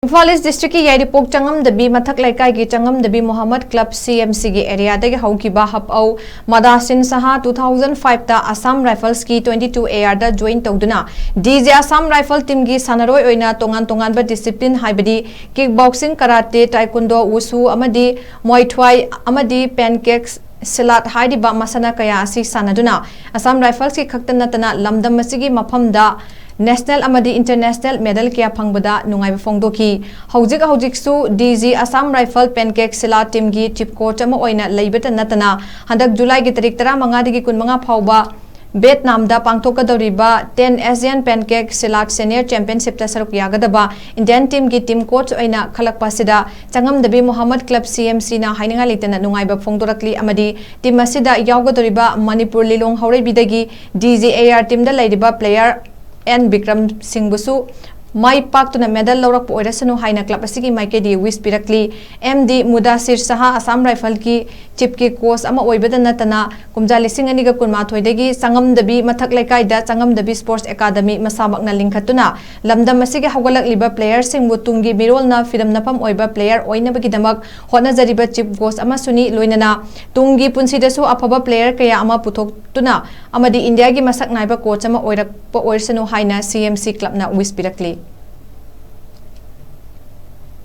Imphal district ki Yairipok Changamdabi Mathak Leikai ki Changamdabi Muhammad Club CMC ki area dagi HWKHIBA hapau MADASHIN SHAH 2005 ta ASSAM Rifles ki 22 AR da join TWDUNA DAGI ASSAM Rifle team ki SANNATOI OINA Tonganba discipline HAIBADI kickboxing karate taekwondo WUSHU AMADI MUATHAI AMADI PENCAK SILAT HAIRIBA MASANA kaya ASHI SANNADUNA ASSAM Rifles ki KHAKTA NATTANA LAMDAM ASHIGI MAFAMDA National AMADI International Medal kaya FANGBADA NUNGAI FAOKHI HWKHIBA su DAGI ASSAM Rifle PENCAK SILAT team gi chief coach ama OINA leibata NATTANA handak July gi tarik 15 dagi 15 phauba Vietnam da pangthokadoriba 10 Asian PENCAK SILAT Senior Championship ta saruk yagadaba Indian team gi team coach oina khalakpa sida Changamdabi Muhammad Club CMC na haininga litana nungaiba phongdorakli amadi team asida yawgadoriba Manipur Lilong Haurebidagi DAGI AR team da leidiba player N Bikram Singh Busu Mai Pak tuna medal laurak po oirasanu haina club asigi maikedi wish pirakli MD Mudasir Saha Assam Rifle ki chief ki course ama oibada natana kumja lising ani ga kunma thoidagi Changamdabi Mathak Leikai da Changamdabi Sports Academy masabak na lingkhatuna lamdam asigi hawgalak liba player sing butungi mirol na fidam napam oiba player oina bagi damak hona jariba chief course ama suni loinana tungi punsi dasu afaba player kaya ama puthok tuna amadi India gi masak naiba coach ama oirak po oirsanu haina CMC club na wish pirakli